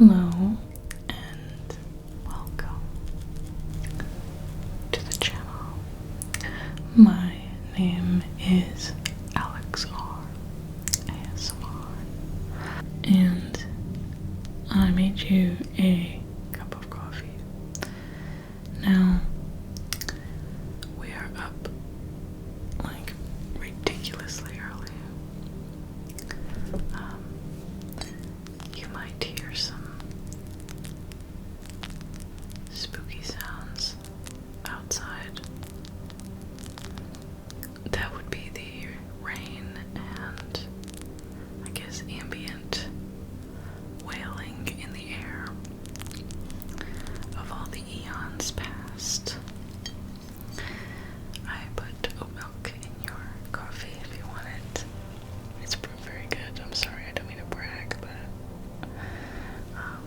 Hello and welcome to the channel. My name is Alex R. ASMR, and I made you a cup of coffee. Now, we are up like ridiculously early. You might hear some spooky sounds outside. That would be the rain and I guess ambient wailing in the air of all the eons past. I put oat milk in your coffee if you want it. It's very good. I'm sorry, I don't mean to brag, but I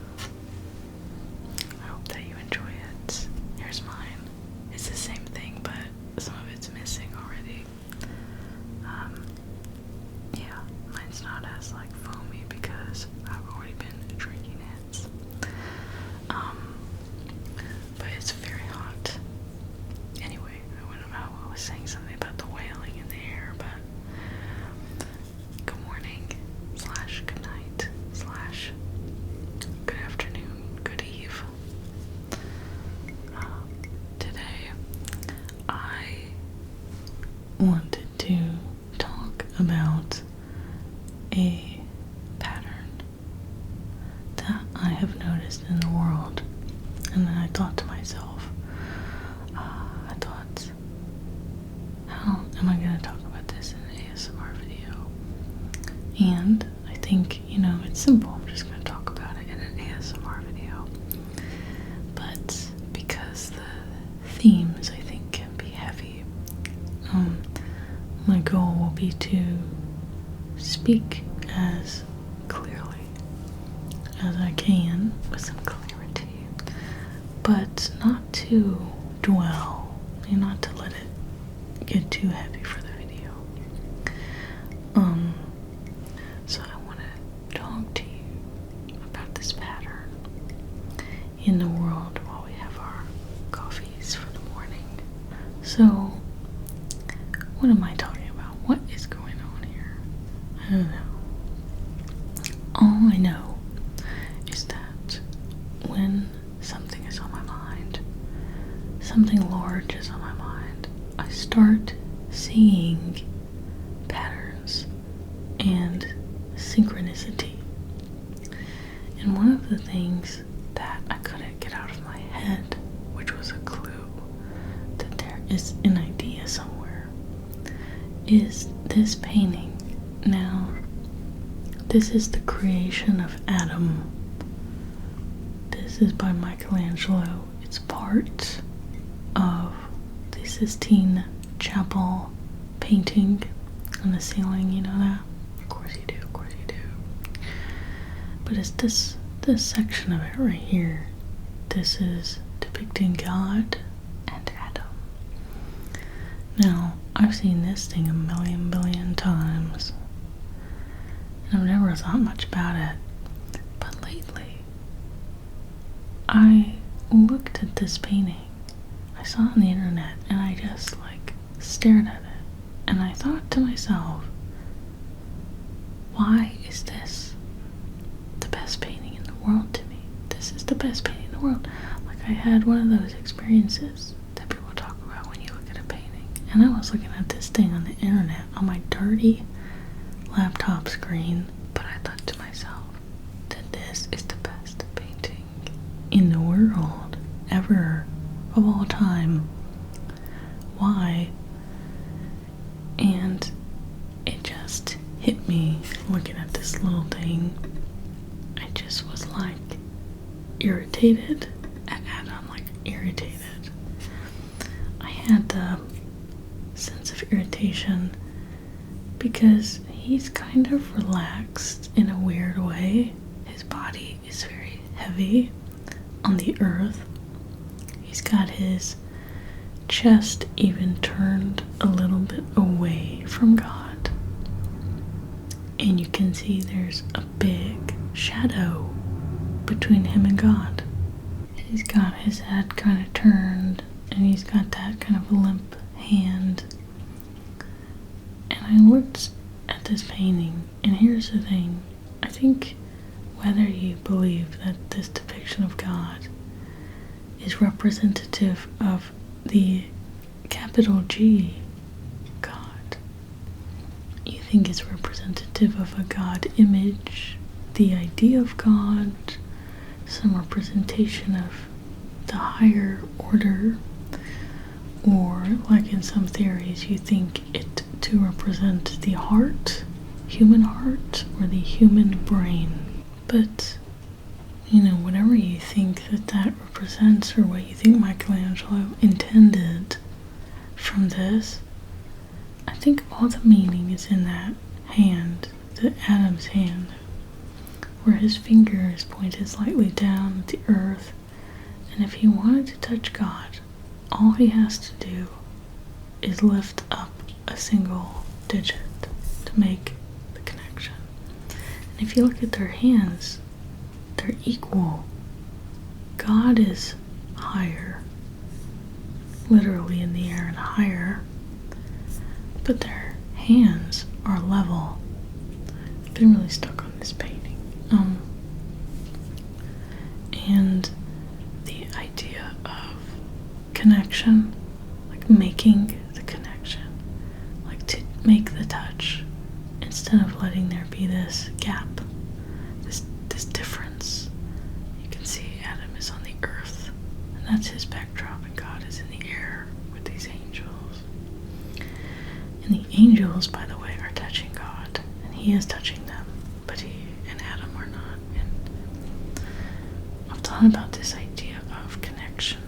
hope that you enjoy it. Here's mine. It's the same thing, but some of it's missing already. Yeah, mine's not as like foamy because I've already been drinking it. But it's very hot. Anyway, I was saying something about the wailing in the air, but good morning / good night / good afternoon, good eve. Today I wanted to talk about a pattern that I have noticed in the world, and then I thought to myself, how am I going to talk about this in an ASMR video? And I think, it's simple. I'm just going to talk about it in an ASMR video. But because the themes, I think, can be heavy, my goal will be to speak as clearly as I can with some clarity, but not to dwell, not to let it get too heavy for the video. So I want to talk to you about this pattern in the world while we have our coffees for the morning. So, what am I talking about? What is going on here? I don't know. All I know is that when something is on my mind, something large is on my mind, I start seeing patterns and synchronicity. And one of the things that I couldn't get out of my head, which was a clue that there is an idea somewhere, is this painting. Now, this is the creation of Adam. This is by Michelangelo. It's part of the Sistine Chapel painting on the ceiling, you know that? Of course you do. But it's this section of it right here. This is depicting God and Adam. Now, I've seen this thing a million billion times, and I've never thought much about it. But lately, I looked at this painting. I saw it on the internet, and I just stared at it, and I thought to myself, why is this the best painting in the world to me? This is the best painting in the world. I had one of those experiences that people talk about when you look at a painting, and I was looking at this thing on the internet on my dirty laptop screen, but I thought to myself that this is the best painting in the world ever, of all time. Why? And it just hit me looking at this little thing. I just was irritated at Adam, irritated. I had the sense of irritation because he's kind of relaxed in a weird way. His body is very heavy on the earth. He's got his chest even turned a little bit away from God. And you can see there's a big shadow between him and God. He's got his head kind of turned, and he's got that kind of limp hand. And I looked at this painting, and here's the thing. I think whether you believe that this depiction of God is representative of the capital G God, you think it's representative of a God image, the idea of God, some representation of the higher order, or like in some theories you think it to represent the heart, human heart, or the human brain. But whatever you think that represents, or what you think Michelangelo intended from this, I think all the meaning is in that hand, the Adam's hand, where his finger is pointed slightly down at the earth, and if he wanted to touch God, all he has to do is lift up a single digit to make the connection. And if you look at their hands, they're equal. God is higher, literally in the air and higher, but their hands are level. I've been really stuck on this painting. And the idea of connection, like making the connection, like to make the touch, instead of letting there be this gap, this difference. You can see Adam is on the earth, and that's his backdrop, and God is in the air with these angels. And the angels, by the way, are touching God, and he is touching them, but he and Adam are not. And I've thought about this idea of connection,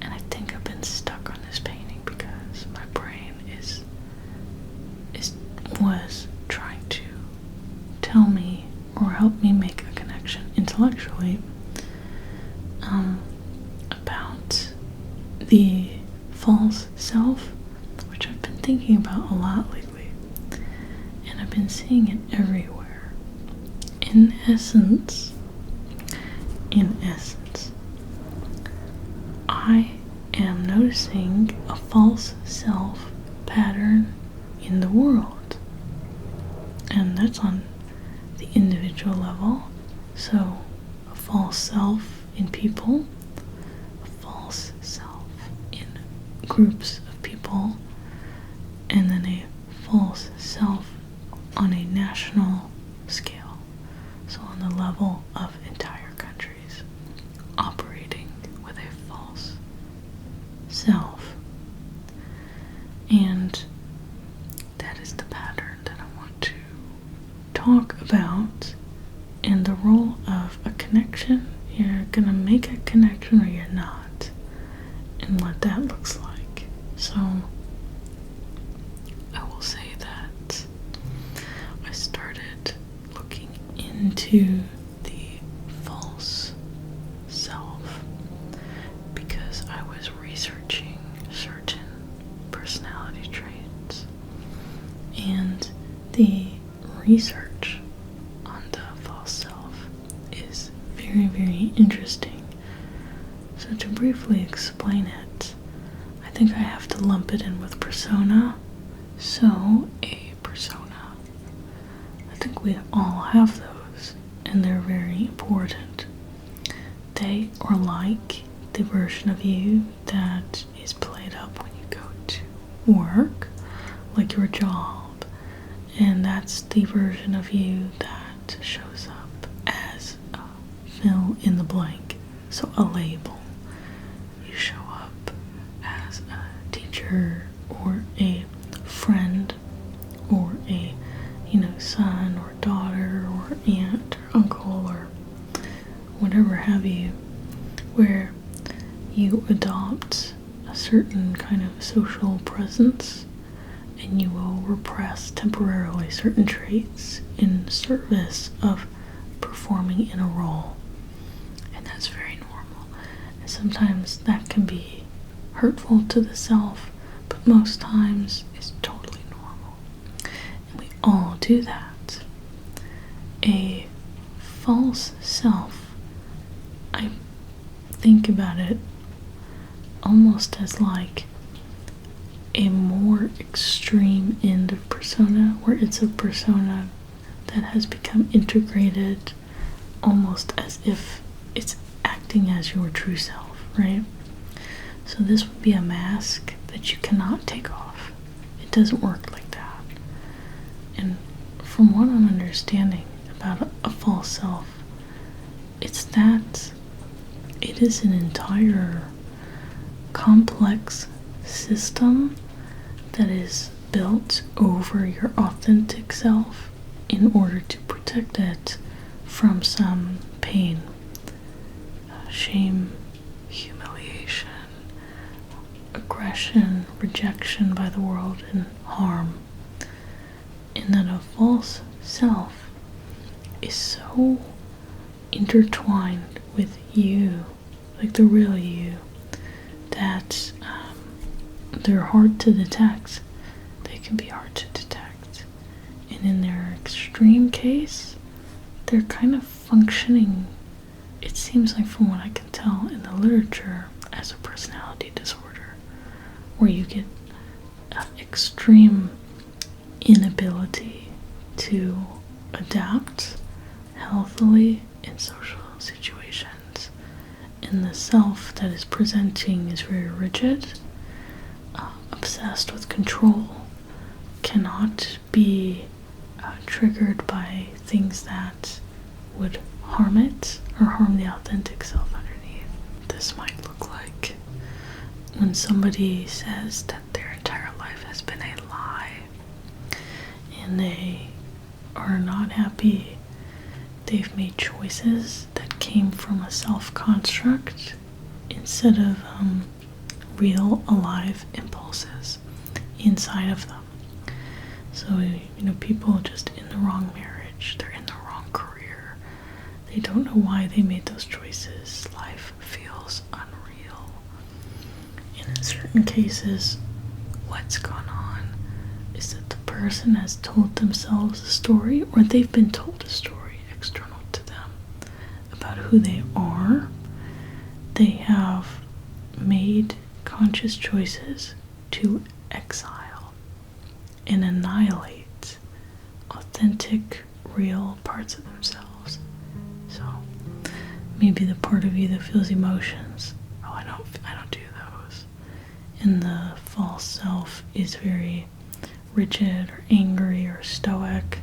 and I think I've been stuck on this painting because my brain was trying to tell me or help me make a connection intellectually about the false self, which I've been thinking about a lot lately, and I've been seeing it everywhere. In essence, I am noticing a false self pattern in the world, and that's on the individual level. So a false self in people, a false self in groups of people, and then a false self on a national scale, so on the level of entire countries operating with a false self. And that is the pattern that I want to talk about, and the role of a connection. You're gonna make a connection or you're not, and what that looks like. So I will say that I started looking into the false self because I was researching certain personality traits, and the research on the false self is very, very interesting. So to briefly explain it, I think I have to lump it in with persona. So a persona, I think we all have those, and they're very important. They are like the version of you that is played up when you go to work, like your job, and that's the version of you that shows up as a fill in the blank, so a label. You show up as a teacher or a friend or a son or daughter or aunt or uncle or whatever have you, where you adopt a certain kind of social presence, and you will repress temporarily certain traits in service of performing in a role. And that's very normal. And sometimes that can be hurtful to the self, but most times it's totally normal. And we all do that. A false self, I think about it almost as like a more extreme end of persona, where it's a persona that has become integrated almost as if it's acting as your true self, right? So this would be a mask that you cannot take off. It doesn't work like that. And from what I'm understanding about a false self, it's that it is an entire complex system that is built over your authentic self in order to protect it from some pain, shame, humiliation, aggression, rejection by the world, and harm. And that a false self is so intertwined with you, like the real you, that they're hard to detect. They can be hard to detect. And in their extreme case, they're kind of functioning, it seems like from what I can tell in the literature, as a personality disorder, where you get extreme inability to adapt healthily in social situations. And the self that is presenting is very rigid, obsessed with control, cannot be triggered by things that would harm it or harm the authentic self underneath. This might look like when somebody says that their entire life has been a lie and they are not happy. They've made choices that came from a self-construct instead of real, alive impulses inside of them. So, people just in the wrong marriage, they're in the wrong career. They don't know why they made those choices. Life feels unreal. And in certain cases, what's gone on is that the person has told themselves a story, or they've been told a story external to them about who they are. They have made conscious choices to exile and annihilate authentic, real parts of themselves. So maybe the part of you that feels emotions, I don't do those. And the false self is very rigid or angry or stoic.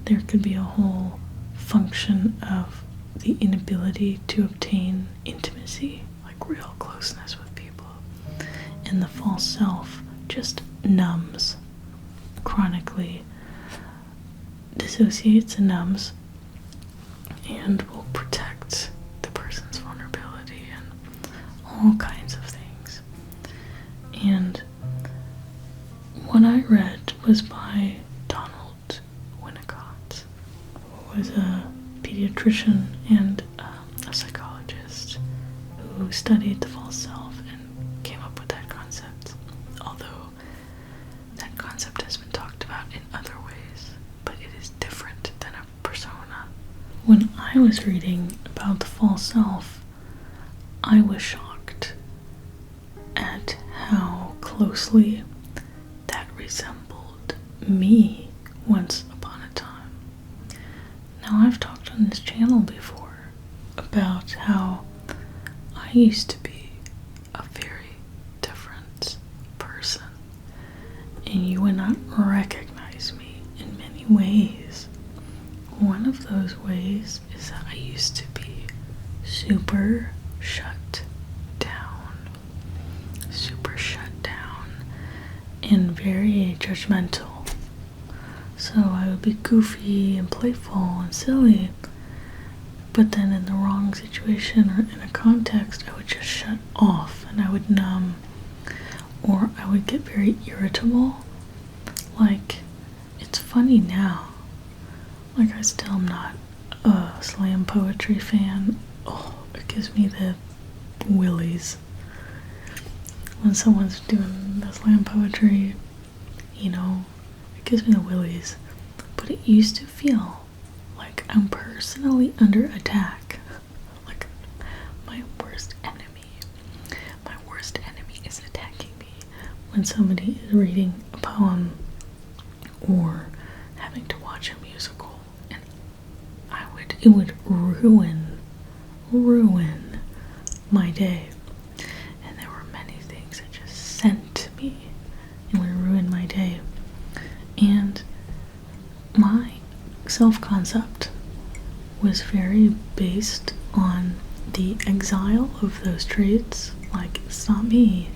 There could be a whole function of the inability to obtain intimacy, like real closeness with people. And the false self just numbs, chronically dissociates and numbs, and will protect the person's vulnerability and all kinds of things. And what I read was by Winnicott, who was a pediatrician and a psychologist who studied the false self and came up with that concept, although that concept has been talked about in other ways, but it is different than a persona. When I was reading about the false self, I was shocked at how closely that resembled me once upon a time. Now, I've talked on this channel before about how I used to be a very different person, and you would not recognize me in many ways. One of those ways is that I used to be super shut down and very judgmental. So I would be goofy and playful and silly, but then in the wrong situation or in a context, I would just shut off and I would numb, or I would get very irritable. Like, it's funny now. Like, I still am not a slam poetry fan. Oh, it gives me the willies when someone's doing the slam poetry, it gives me the willies. But it used to feel like I'm personally under attack. Like, my worst enemy. My worst enemy is attacking me when somebody is reading a poem or having to watch a musical, and it would ruin my day. And there were many things that just sent to me and would ruin my day. And my self-concept was very based on the exile of those traits. Like, it's not me,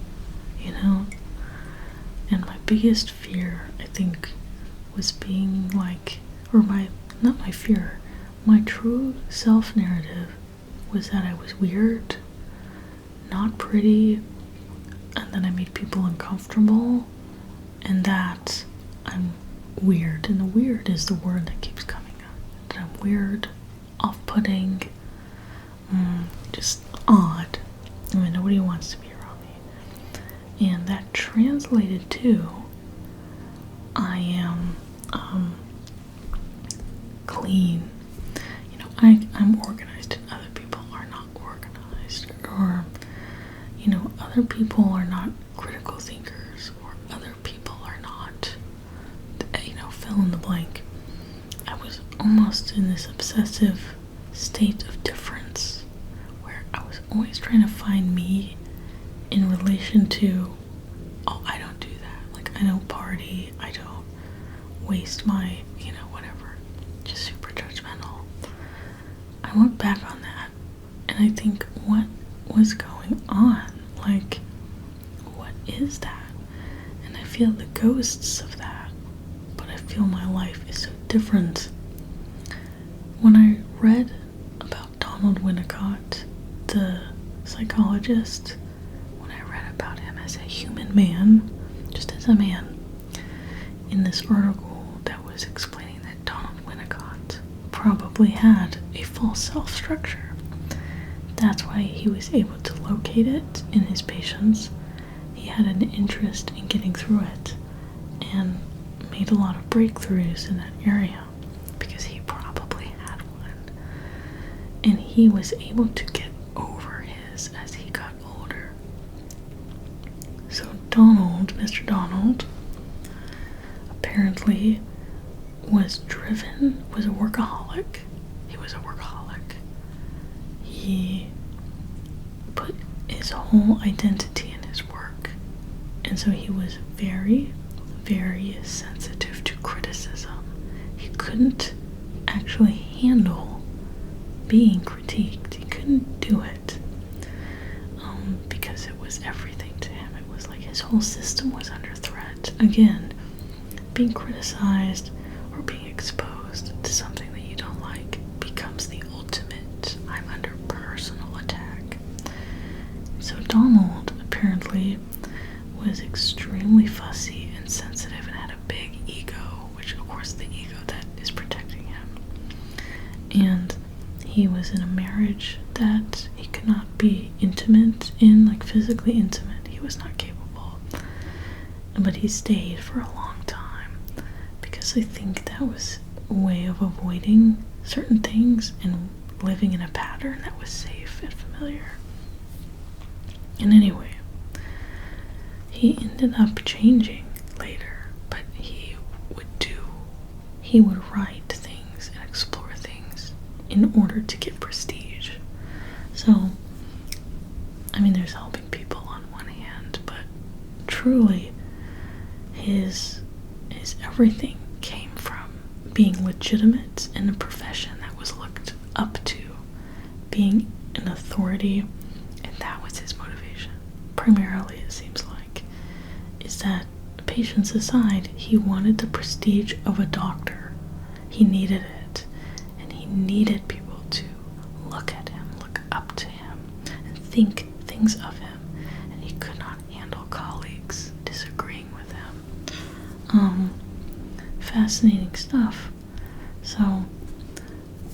you know? And my biggest fear, I think, was being like, not my fear, my true self-narrative was that I was weird, not pretty, and that I made people uncomfortable, and that I'm weird. And the weird is the word that keeps coming up. That I'm weird, off-putting, just odd. I mean, nobody wants to be around me. And that translated to, I am clean. You know, I'm organized and other people are not organized. Or, you know, other people are not critical thinkers, or other people are not, you know, fill in the blank. I was almost in this obsessive state of difference where I was always trying to find me in relation to, oh, I don't do that. Like, I don't party, I don't waste my, you know, whatever. Just super judgmental. I look back on that and I think, what was going on? Like, what is that? And I feel the ghosts of that, but I feel my life is so different. When I read about Donald Winnicott, the psychologist, when I read about him as a human man, just as a man, in this article that was explaining that Donald Winnicott probably had a false self-structure. That's why he was able to locate it in his patients. He had an interest in getting through it and made a lot of breakthroughs in that area because he probably had one. And he was able to get over his as he got older. So Donald, Mr. Donald, apparently was a workaholic. He was a workaholic. He put his whole identity in his work. And so he was very, very sensitive to criticism. He couldn't actually handle being critiqued. He couldn't do it. Because it was everything to him. It was like his whole system was under threat. Again, being criticized or being exposed to something that you don't like becomes the ultimate, I'm under personal attack. So Donald apparently was extremely fussy and sensitive and had a big ego, which of course the ego that is protecting him. And he was in a marriage that he could not be intimate in, like physically intimate. He was not capable. But he stayed for a long time because I think that was a way of avoiding certain things and living in a pattern that was safe and familiar. And anyway, he ended up changing later, but he would write things and explore things in order to get prestige. So, I mean, there's helping people on one hand, but truly his everything came from being legitimate in a profession that was looked up to, being an authority, and that was his motivation. Primarily, it seems like, is that, patients aside, he wanted the prestige of a doctor. He needed it, and he needed people to look at him, look up to him, and think things of him, and he could not handle colleagues disagreeing with him. Fascinating stuff. So,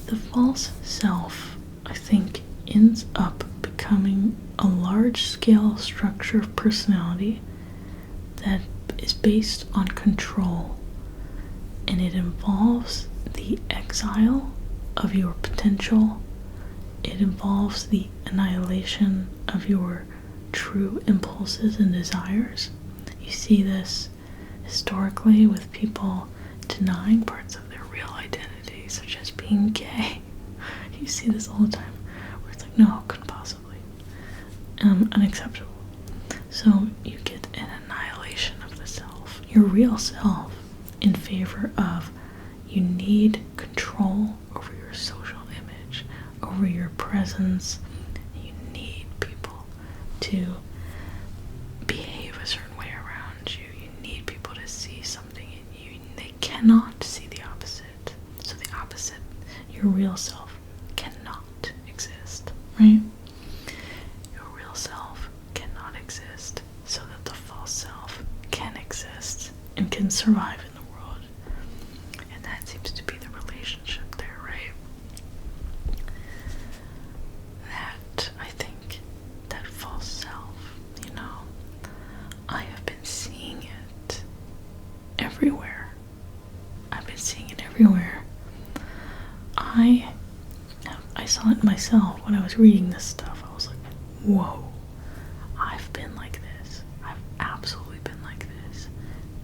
the false self, I think, ends up becoming a large-scale structure of personality that is based on control, and it involves the exile of your potential. It involves the annihilation of your true impulses and desires. You see this historically with people denying parts of their real identity, such as being gay. You see this all the time, where it's like, no, couldn't possibly. Unacceptable. So you get an annihilation of the self, your real self, in favor of you need control over your social image, over your presence. You need people to behave a certain way around you. You need people to see something in you. They cannot see the opposite. So the opposite, your real self, cannot exist, right? Your real self cannot exist so that the false self can exist and can survive in the world. And that seems to be the relationship there, right? That, I think, that false self, I have been seeing it everywhere. I've been seeing it everywhere. I saw it myself when I was reading this stuff. I was like, whoa, I've been like this. I've absolutely been like this.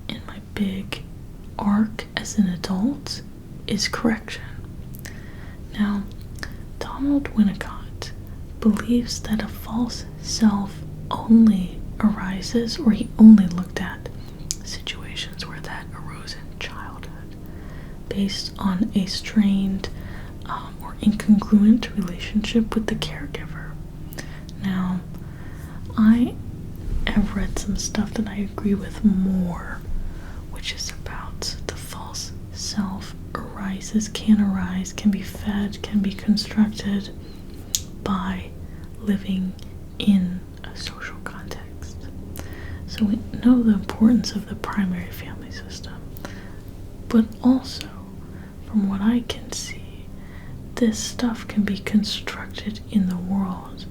And my big arc as an adult is correction. Now, Donald Winnicott believes that a false self only arises, or he only looked at situations where that arose in childhood, based on a strained or incongruent relationship with the caregiver. Now, I have read some stuff that I agree with more, which is about the false self arises, can arise, can be fed, can be constructed by living in a social context. So we know the importance of the primary family system, but also, from what I can see, this stuff can be constructed in the world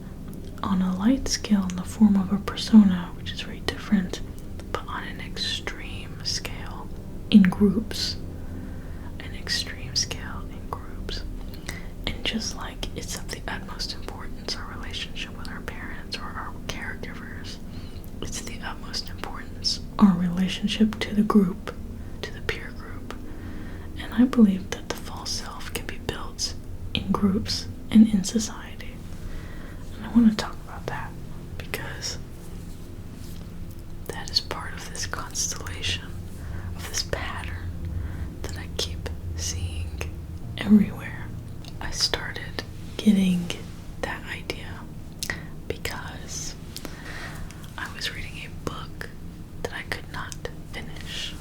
on a light scale in the form of a persona, which is very different, but on an extreme scale in groups. An extreme scale in groups. And just like it's of the utmost importance, our relationship with our parents or our caregivers, it's the utmost importance, our relationship to the group, to the peer group. And I believe that the false self can be built in groups and in society. And I want to talk about that because that is part of this constellation, of this pattern that I keep seeing everywhere. I started getting that idea because I was reading a book that I could not finish.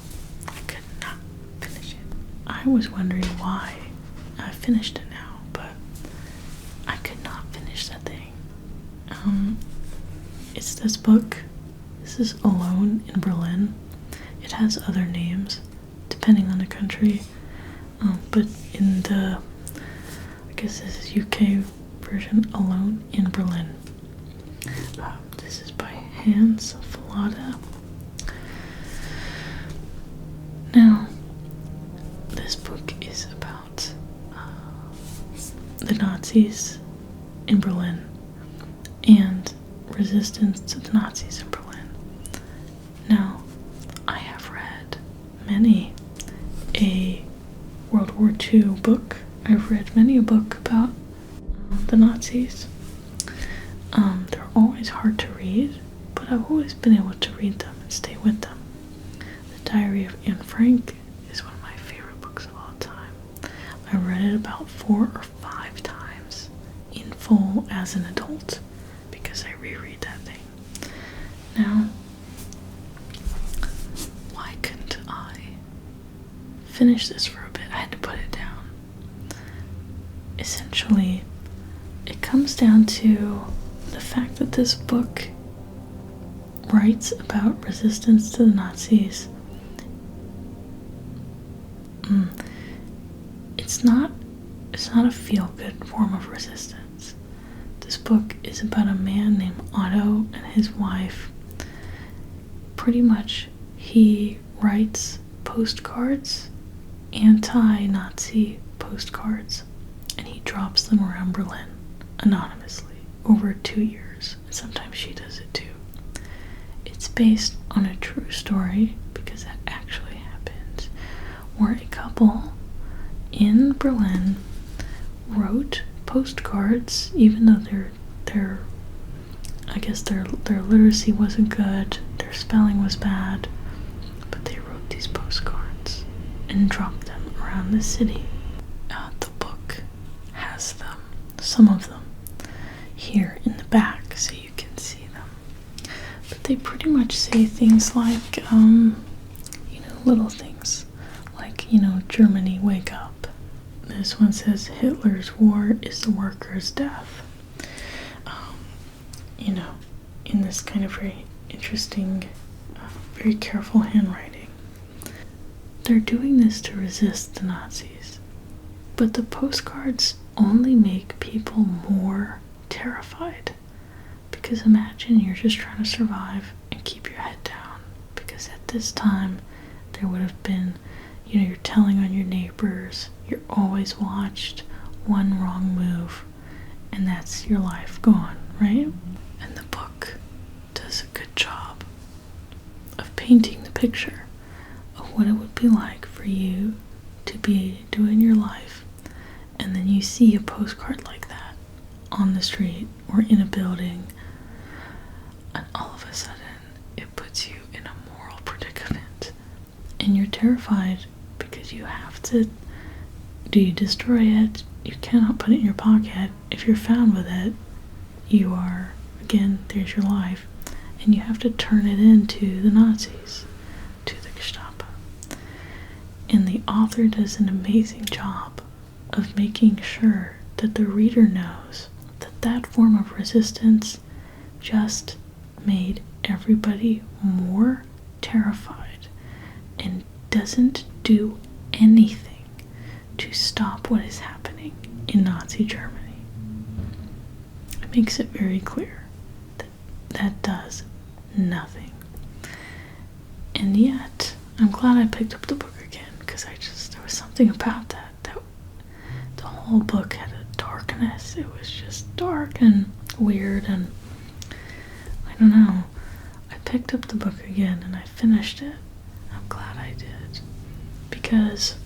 I could not finish it. I was wondering why. I finished it now, but I could not finish that thing. It's this book. This is Alone in Berlin. It has other names depending on the country, but in the, I guess this is UK version, Alone in Berlin. This is by Hans Fallada. Now, this book is about the Nazis in Berlin and resistance to the Nazis in Berlin. Now, I have read many a World War II book. I've read many a book about the Nazis. They're always hard to read, but I've always been able to read them and stay with them. The Diary of Anne Frank is one of my favorite books of all time. I read it about 4 or 5 times in full as an adult because I reread that thing. Now, why couldn't I finish this for a bit? I had to put it down. Essentially, it comes down to the fact that this book writes about resistance to the Nazis. It's not a feel-good form of resistance. This book is about a man named Otto and his wife. Pretty much, he writes postcards, anti-Nazi postcards, drops them around Berlin anonymously over 2 years. Sometimes she does it too. It's based on a true story because that actually happened, where a couple in Berlin wrote postcards, even though their literacy wasn't good, their spelling was bad, but they wrote these postcards and dropped them around the city. The book has them, some of them, here in the back so you can see them. But they pretty much say things like, little things like, Germany, wake up. This one says, Hitler's war is the workers' death. In this kind of very interesting, very careful handwriting. They're doing this to resist the Nazis. But the postcards only make people more terrified. Because imagine you're just trying to survive and keep your head down. Because at this time, there would have been, you're telling on your neighbors, you're always watched, one wrong move, and that's your life gone, right? And the book does a good job of painting the picture of what it would be like for you to be doing your life, and then you see a postcard like that on the street or in a building, and all of a sudden it puts you in a moral predicament, and you're terrified because you have to. Do you destroy it? You cannot put it in your pocket. If you're found with it, you are, again, there's your life, and you have to turn it into the Nazis, to the Gestapo. And the author does an amazing job of making sure that the reader knows that that form of resistance just made everybody more terrified and doesn't do anything to stop what is happening in Nazi Germany. It makes it very clear that that does nothing. And yet, I'm glad I picked up the book again, because there was something about that the whole book had a darkness. It was just dark and weird, and I don't know. I picked up the book again and I finished it. I'm glad I did, because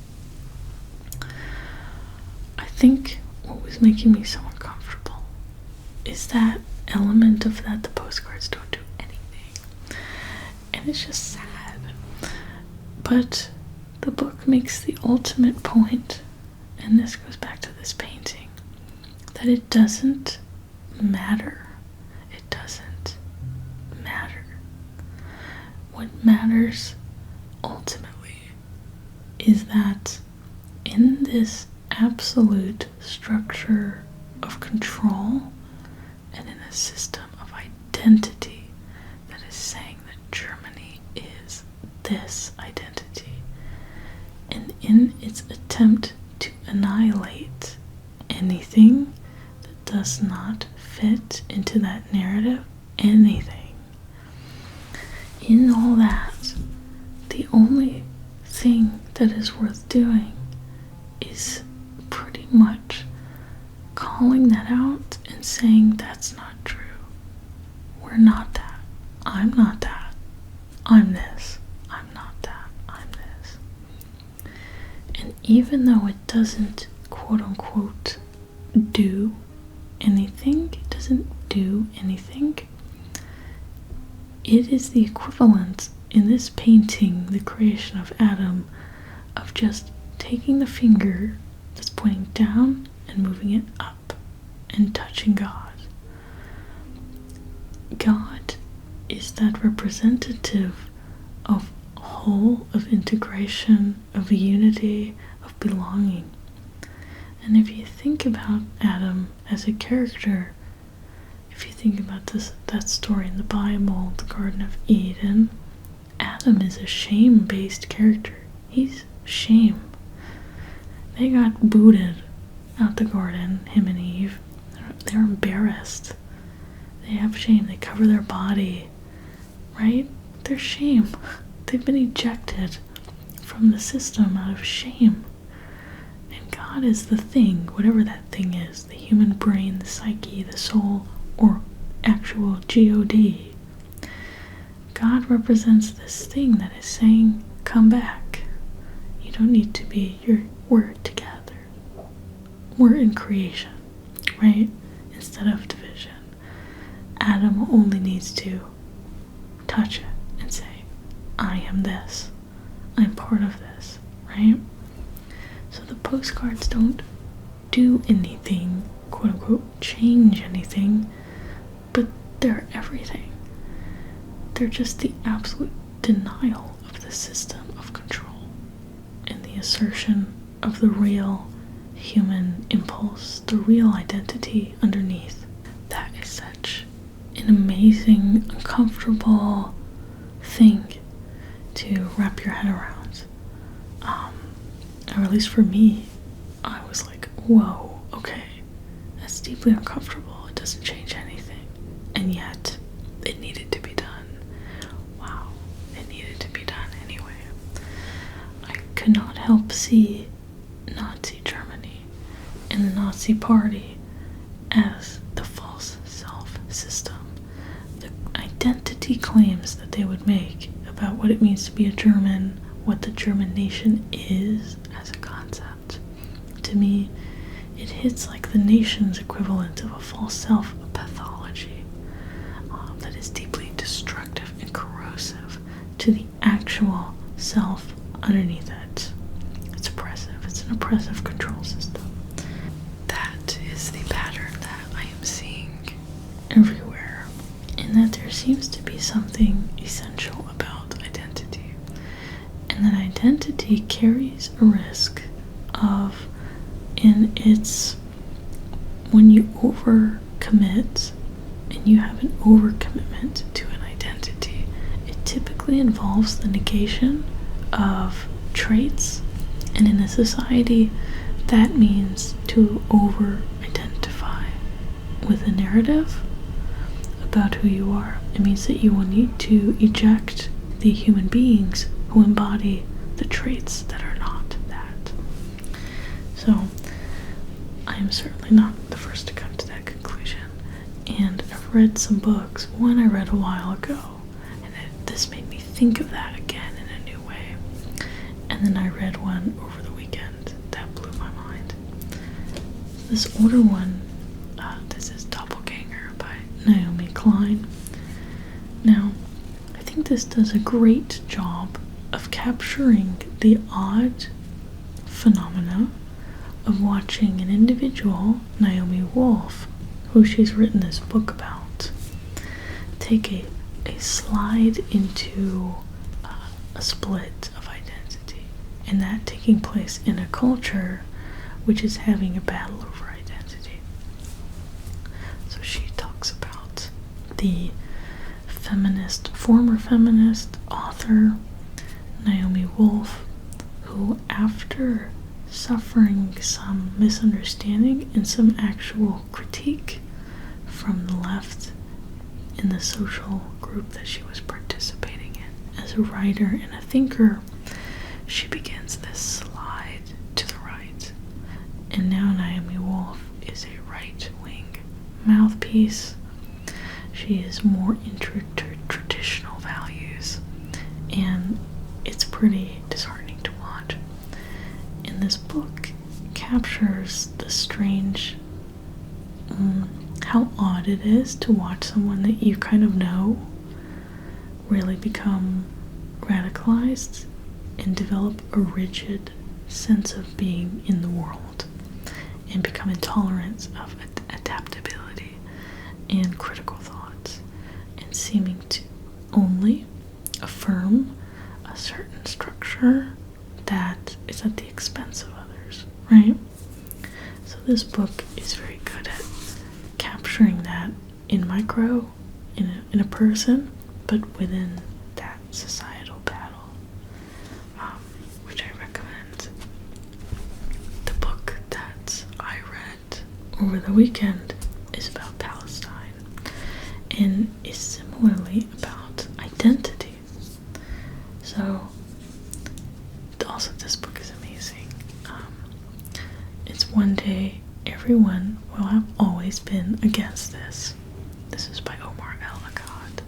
I think what was making me so uncomfortable is that element of that the postcards don't do anything. And it's just sad. But the book makes the ultimate point, and this goes back to this painting, that it doesn't matter. It doesn't matter. What matters ultimately is that in this absolute structure of control and in a system of identity that is saying that Germany is this identity, and in its attempt to annihilate anything that does not fit into that narrative, anything, in all that, the only thing that is worth doing is pretty much calling that out and saying that's not true. We're not that. I'm not that. I'm this. I'm not that. I'm this. And even though it doesn't, quote unquote, do anything, it doesn't do anything, it is the equivalent in this painting, the creation of Adam, of just taking the finger that's pointing down and moving it up and touching God. God is that representative of whole, of integration, of unity, of belonging. And if you think about Adam as a character, if you think about that story in the Bible, the Garden of Eden, Adam is a shame-based character. He's shame. They got booted out the garden, him and Eve. They're embarrassed. They have shame. They cover their body, right? They're shame. They've been ejected from the system out of shame. And God God is the thing, whatever that thing is, the human brain, the psyche, the soul, or actual God. God represents this thing that is saying, come back. You don't need to be, we're together. We're in creation, right? Instead of division. Adam only needs to touch it and say, I am this. I'm part of this, right? So the postcards don't do anything, quote unquote, change anything, but they're everything. They're just the absolute denial of the system of control and the assertion of the real human impulse, the real identity underneath. That is such an amazing, uncomfortable thing to wrap your head around. Or at least for me, I was like, whoa, okay, that's deeply uncomfortable. It doesn't change anything. And yet, it needed to be done. Wow, it needed to be done anyway. I could not help see Nazi Germany and the Nazi Party as the false self system. The identity claims that they would make about what it means to be a German, what the German nation is as a concept. To me, it hits like the nation's equivalent of a false self pathology that is deeply destructive and corrosive to the actual self underneath it. It's oppressive. It's an oppressive control system. That is the pattern that I am seeing everywhere, in that there seems to be something essential about identity, and that identity carries a risk of, in its, when you overcommit and you have an overcommitment to an identity, it typically involves the negation of traits, and in a society that means to over-identify with a narrative about who you are. It means that you will need to eject the human beings who embody the traits that are not that. So, I am certainly not the first to come to that conclusion. And I've read some books. One I read a while ago, and this made me think of that again in a new way. And then I read one over the weekend that blew my mind. This older one, this is Doppelganger by Naomi Klein. Now, I think this does a great job of capturing the odd phenomena of watching an individual, Naomi Wolf, who she's written this book about, take a slide into a split of identity, and that taking place in a culture which is having a battle over identity. So she talks about the former feminist author Naomi Wolf, who, after suffering some misunderstanding and some actual critique from the left in the social group that she was participating in as a writer and a thinker, she begins this slide to the right. And now Naomi Wolf is a right-wing mouthpiece. She is more into traditional values, and it's pretty disheartening to watch. And this book captures the strange, how odd it is to watch someone that you kind of know really become radicalized and develop a rigid sense of being in the world and become intolerant of adaptability and critical thoughts, and seeming to only affirm a certain structure that is at the expense of others, right? So this book is very good at capturing that in micro, in a person, but within that societal battle, which I recommend. The book that I read over the weekend is about Palestine, and is similarly about identity. So, also this book is amazing. have always been against this. This is by Omar Akkad.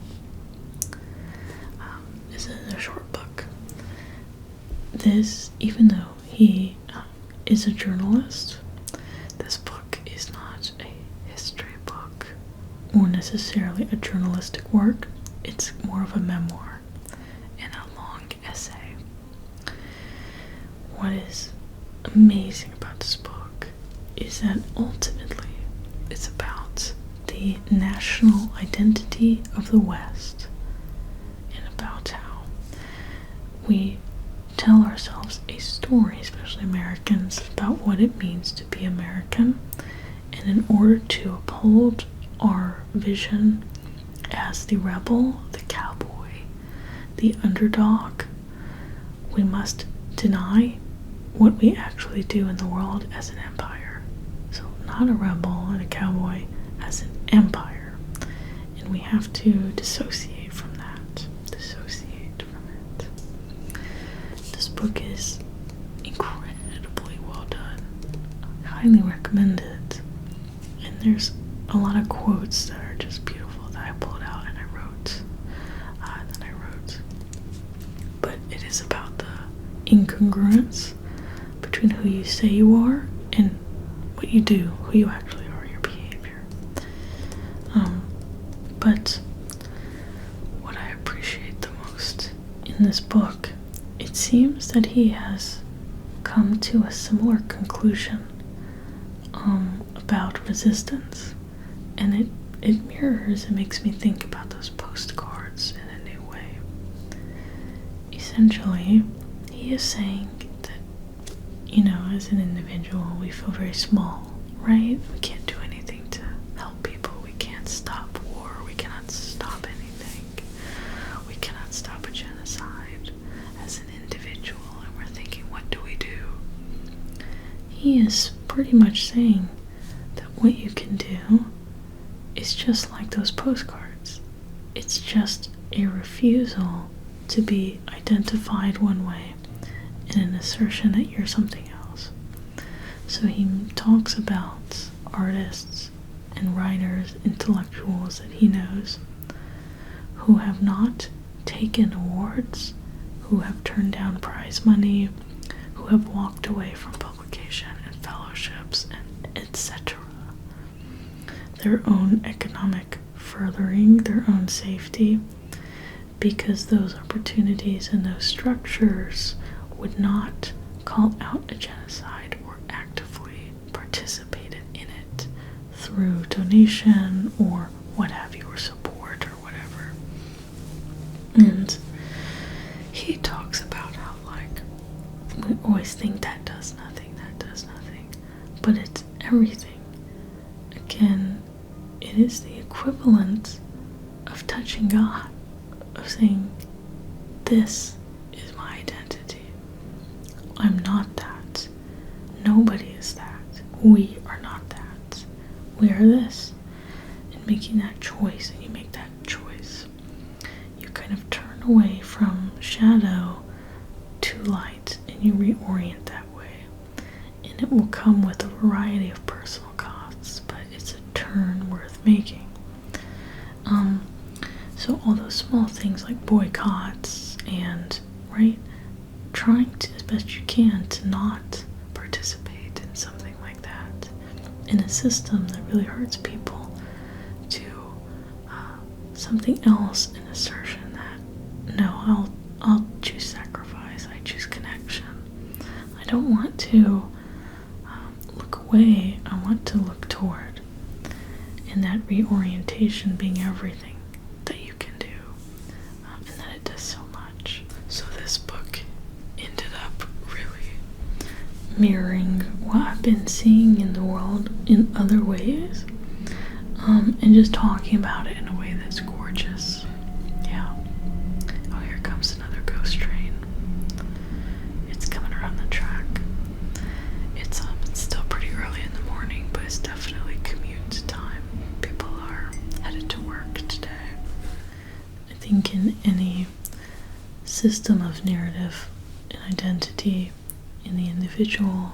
This is a short book. This, even though he is a journalist, this book is not a history book or necessarily a journalistic work. It's more of a memoir and a long essay. What is amazing about this book is that ultimately it's about the national identity of the West and about how we tell ourselves a story, especially Americans, about what it means to be American, and in order to uphold our vision as the rebel, the cowboy, the underdog, we must deny what we actually do in the world as an empire. So not a rebel and a cowboy, as an empire. And we have to dissociate from that. Dissociate from it. This book is incredibly well done. I highly recommend it. And there's a lot of quotes that are just beautiful that I pulled out and I wrote. But it is about the incongruence between who you say you are and what you do, who you actually are, your behavior. But what I appreciate the most in this book, it seems that he has come to a similar conclusion about resistance, and it mirrors and makes me think about those postcards in a new way. Essentially, he is saying that, as an individual, we feel very small, right? We can't do anything to help people. We can't stop war. We cannot stop anything. We cannot stop a genocide as an individual. And we're thinking, what do we do? He is pretty much saying that what you can do is just like those postcards. It's just a refusal to be identified one way and an assertion that you're something else. So he talks about artists and writers, intellectuals that he knows who have not taken awards, who have turned down prize money, who have walked away from publication and fellowships and etc. Their own economic furthering, their own safety, because those opportunities and those structures would not call out a genocide or actively participated in it through donation or what have you, or support or whatever. And he talks about how, we always think that does nothing, but it's everything. Again, it is the equivalent of touching God, of saying, this is my identity. I'm not that. Nobody is that. We are not that. We are this. And making that choice, and you make that choice, you kind of turn away from shadow to light, and you reorient that way. And it will come with a variety of personal costs, but it's a turn worth making. So all those small things like boycotts and, right, trying to, as best you can, to not participate in something like that, in a system that really hurts people, to something else, an assertion that, no, I'll choose sacrifice, I choose connection. I don't want to look away, I want to look toward, and that reorientation being everything that you can do, and that it does so much. So this book ended up really mirroring what I've been seeing in the world in other ways, and just talking about it in a way that's gorgeous. Yeah. Oh, here comes another ghost train. It's coming around the track. It's still pretty early in the morning, but it's definitely commute time. People are headed to work today. I think in any system of narrative and identity, in the individual,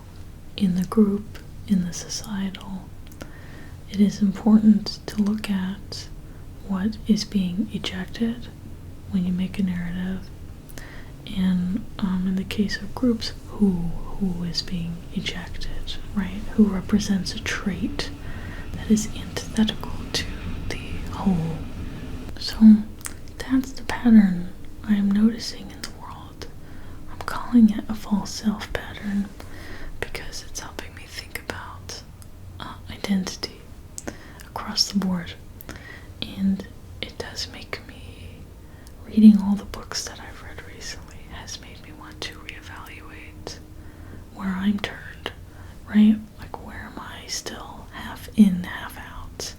in the group, in the societal, it is important to look at what is being ejected when you make a narrative, and in the case of groups, who is being ejected, right? Who represents a trait that is antithetical to the whole. So that's the pattern I am noticing in the world. I'm calling it a false self pattern because it's helping me think about identity across the board. And it does make me, reading all the books that I've read recently has made me want to reevaluate where I'm turned, right? Like, where am I still half in, half out?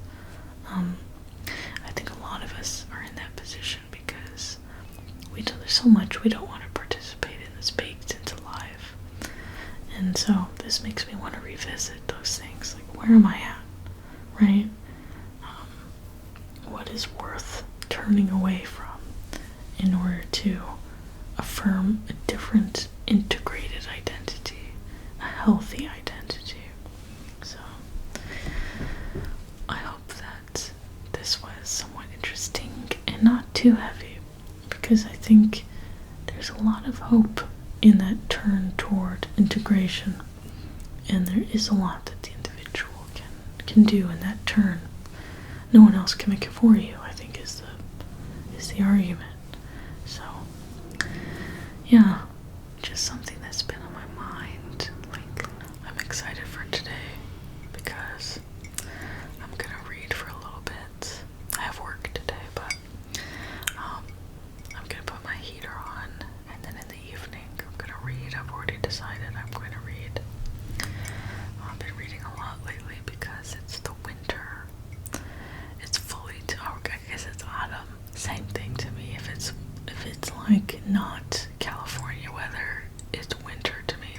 I think a lot of us are in that position because there's so much we don't want to participate in that's baked into life. And so this makes me want to revisit those things. Like, where am I at, right? What is worth turning away from in order to affirm a different integrated identity, a healthy identity? So I hope that this was somewhat interesting and not too heavy, because I think there's a lot of hope in that turn toward integration, and there is a lot that the individual can do in that turn. No one else can make it for you, I think, is the argument. So yeah, just something that's been on my mind lately. I'm excited for today because I'm gonna read for a little bit. I have work today, but I'm gonna put my heater on, and then in the evening I'm gonna read. I've already decided I'm going to read. I've been reading a lot lately because it's the winter. It's I guess it's autumn. Same thing to me. If it's like not California weather, it's winter to me.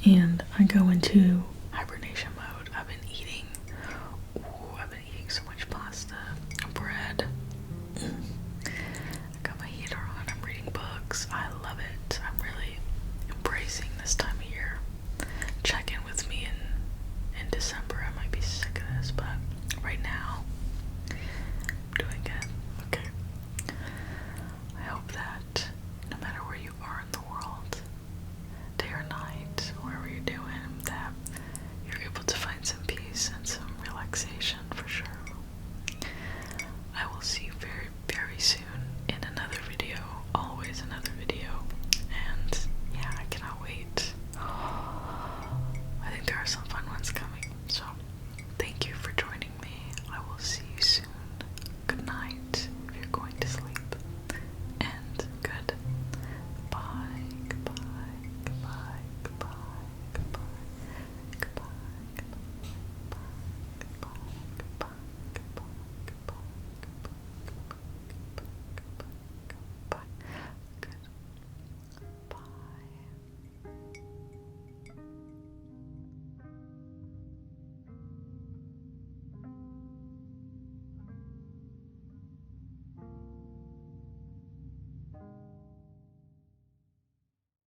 And I go into hibernation mode. I've been eating so much pasta, bread. I got my heater on. I'm reading books. I love it. I'm really embracing this time of year. Check in with me in December. I might be sick of this, but right now